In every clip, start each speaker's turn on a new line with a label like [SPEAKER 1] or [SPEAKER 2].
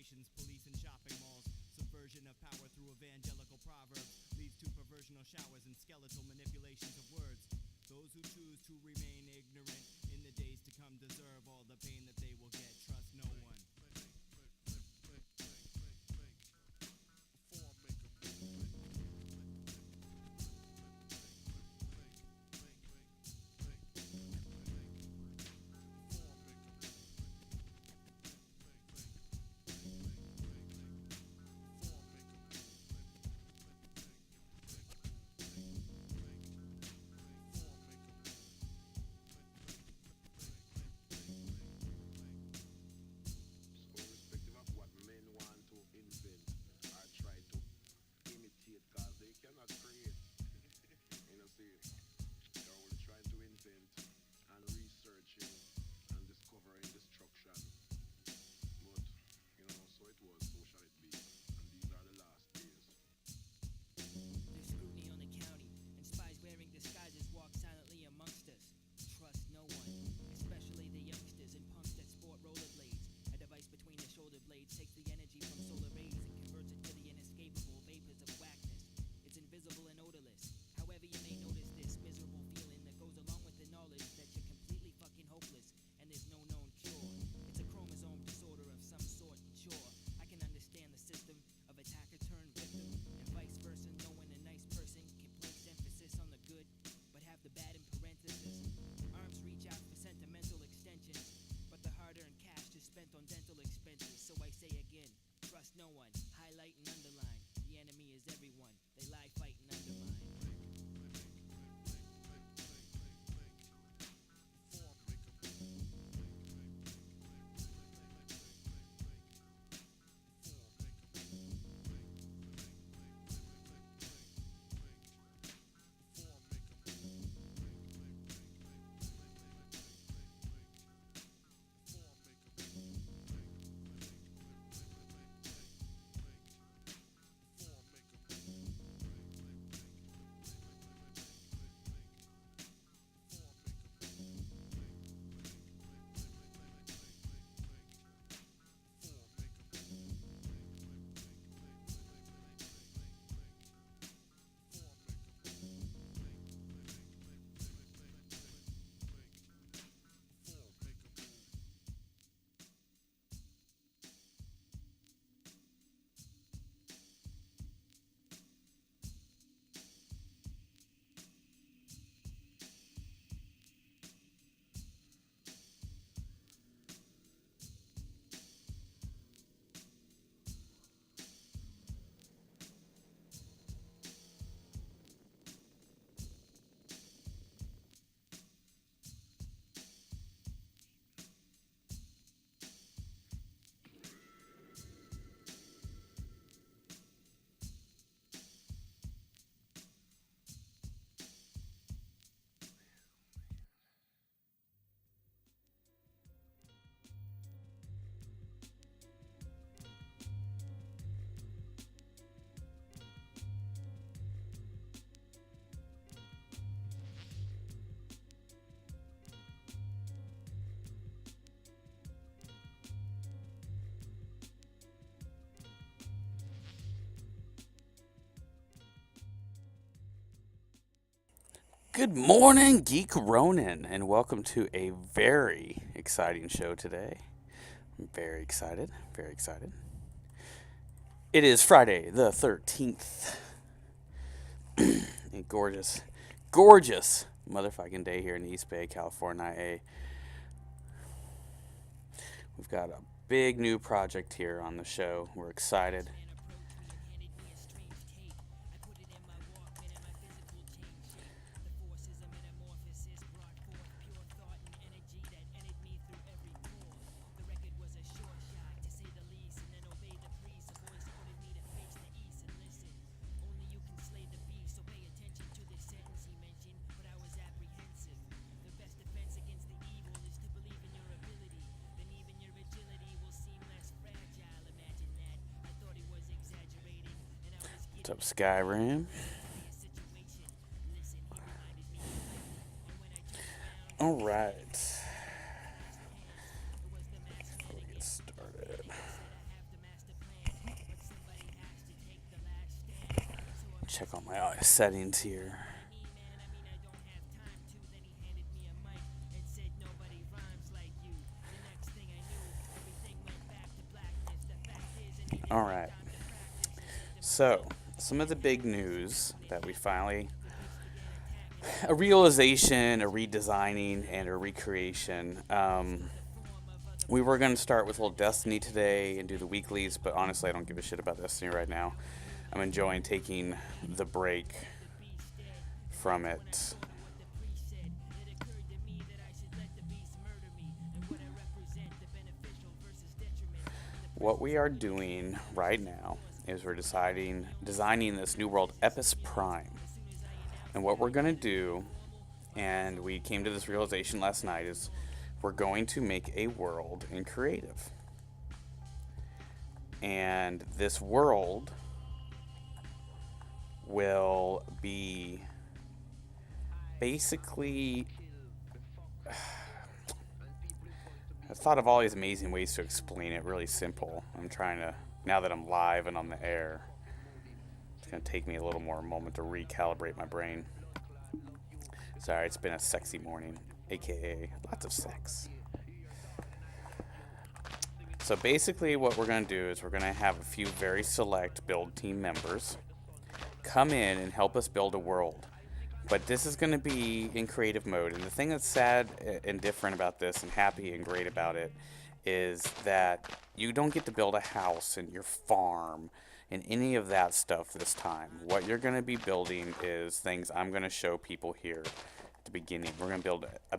[SPEAKER 1] manipulations, police and shopping malls. Subversion of power through evangelical proverbs leads to perversional showers and skeletal manipulations of words. Those who choose to remain ignorant in the days to come deserve all the pain that they will get. Trust no one.
[SPEAKER 2] Irrespective of what men want to invent or try to imitate, cause they cannot create. See, they're only trying to invent and researching and discovering destruction. But, so it was, so shall it be. And these are the last days.
[SPEAKER 3] There's scrutiny on the county, and spies wearing disguises walk silently amongst us. Trust no one, especially the youngsters and punks that sport rollerblades. A device between the shoulder blades takes the energy from solar rays and converts it to the inescapable vapors of whackness. It's invisible and odorless. However, you may notice this miserable feeling that goes along with the knowledge that you're completely fucking hopeless and there's no known cure. It's a chromosome disorder of some sort, and sure, I can understand the system of attacker turned victim and vice versa, knowing a nice person can place emphasis on the good but have the bad in parenthesis. Arms reach out for sentimental extensions, but the hard-earned cash is spent on dental expenses. So I say again, trust no one, highlight and underline. The enemy is everyone, they lie, fight, and undermine.
[SPEAKER 4] Good morning, Geek Ronin, and welcome to a very exciting show today. I'm very excited, very excited. It is Friday the 13th. A gorgeous, gorgeous motherfucking day here in East Bay, California. We've got a big new project here on the show. We're excited. What's up, Skyrim? All right. Before we get started, check all my settings here. All right. So, some of the big news that we finally, a realization, a redesigning, and a recreation. We were going to start with a little Destiny today and do the weeklies, but honestly, I don't give a shit about Destiny right now. I'm enjoying taking the break from it. What we are doing right now is we're designing this new world, Epis Prime. And what we're going to do, and we came to this realization last night, is we're going to make a world in creative. And this world will be basically... I've thought of all these amazing ways to explain it, really simple. I'm trying to, now that I'm live and on the air, it's going to take me a little more moment to recalibrate my brain. Sorry, it's been a sexy morning, aka lots of sex. So basically what we're going to do is we're going to have a few very select build team members come in and help us build a world. But this is going to be in creative mode. And the thing that's sad and different about this and happy and great about it is that you don't get to build a house and your farm and any of that stuff this time. What you're going to be building is things I'm going to show people here at the beginning. We're going to build a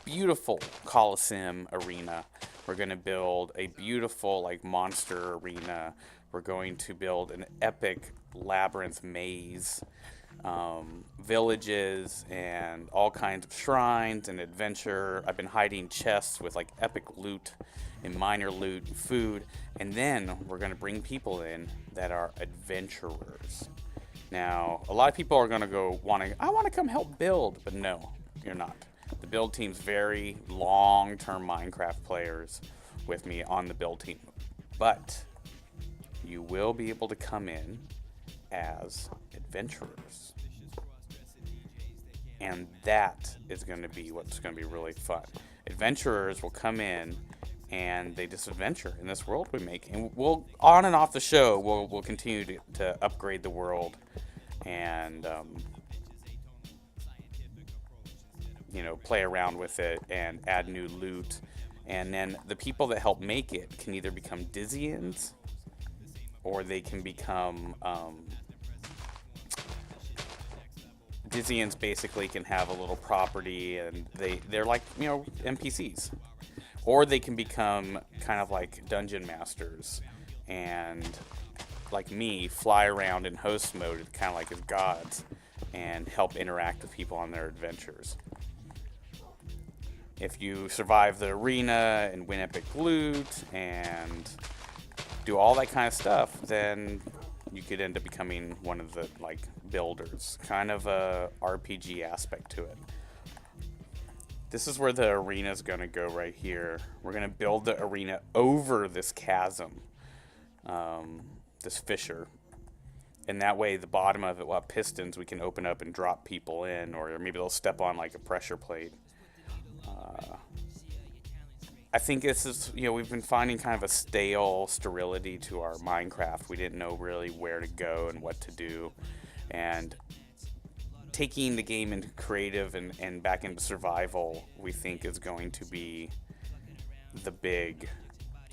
[SPEAKER 4] beautiful Coliseum arena. We're going to build a beautiful like monster arena. We're going to build an epic labyrinth maze. Villages and all kinds of shrines and adventure. I've been hiding chests with like epic loot and minor loot and food, and then we're going to bring people in that are adventurers. Now, a lot of people are going to go I want to come help build, but no, you're not. The build team's very long-term Minecraft players with me on the build team, but you will be able to come in as adventurers. And that is going to be what's going to be really fun. Adventurers will come in and they just adventure in this world we make. And we'll, on and off the show, we'll continue to upgrade the world and, play around with it and add new loot. And then the people that help make it can either become Dizzians or they can become... Dizzians basically can have a little property and they're like, NPCs. Or they can become kind of like dungeon masters and, like me, fly around in host mode kind of like as gods and help interact with people on their adventures. If you survive the arena and win epic loot and do all that kind of stuff, then you could end up becoming one of the builders, kind of a RPG aspect to it. This is where the arena is going to go right here. We're going to build the arena over this chasm, this fissure, and that way the bottom of it will have pistons we can open up and drop people in, or maybe they'll step on like a pressure plate. I think this is, we've been finding kind of a sterility to our Minecraft. We didn't know really where to go and what to do. And taking the game into creative and back into survival, we think is going to be the big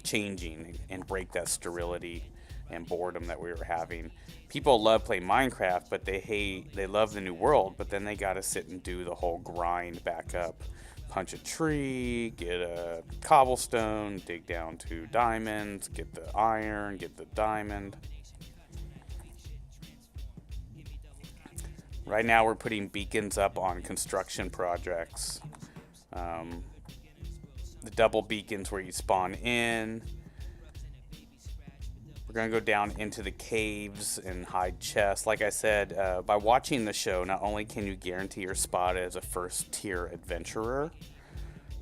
[SPEAKER 4] changing and break that sterility and boredom that we were having. People love playing Minecraft, but they love the new world, but then they got to sit and do the whole grind back up. Punch a tree, get a cobblestone, dig down 2 diamonds, get the iron, get the diamond. Right now we're putting beacons up on construction projects. The double beacons where you spawn in. We're going to go down into the caves and hide chests. Like I said, by watching the show, not only can you guarantee your spot as a first-tier adventurer,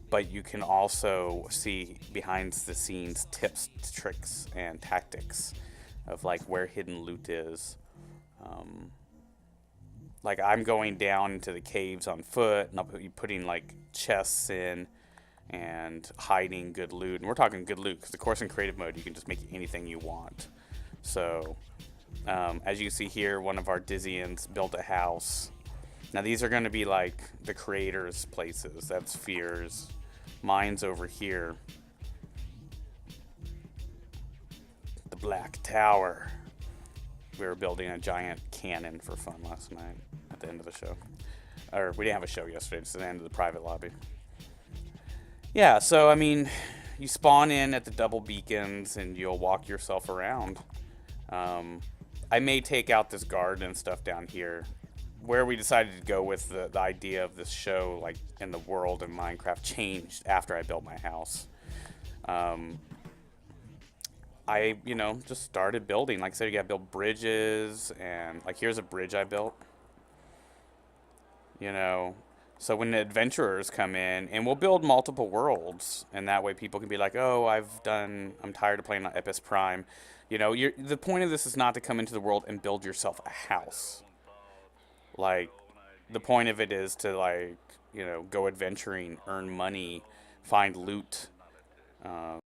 [SPEAKER 4] but you can also see behind-the-scenes tips, tricks, and tactics of where hidden loot is. like I'm going down into the caves on foot, and I'll be putting like chests in and hiding good loot. And we're talking good loot because, of course, in creative mode you can just make anything you want. So as you see here, one of our Dizzians built a house. Now these are going to be like the creators' places. That's Fear's. Mine's over here. The Black Tower. We were building a giant cannon for fun last night at the end of the show. Or we didn't have a show yesterday, it's the end of the private lobby. Yeah, so I mean, you spawn in at the double beacons and you'll walk yourself around. I may take out this garden and stuff down here. Where we decided to go with the idea of this show, like in the world in Minecraft, changed after I built my house. I, just started building. Like I said, you gotta build bridges, and like here's a bridge I built. So when the adventurers come in, and we'll build multiple worlds, and that way people can be like, oh, I'm tired of playing on Epis Prime. The point of this is not to come into the world and build yourself a house. Like, the point of it is to, go adventuring, earn money, find loot,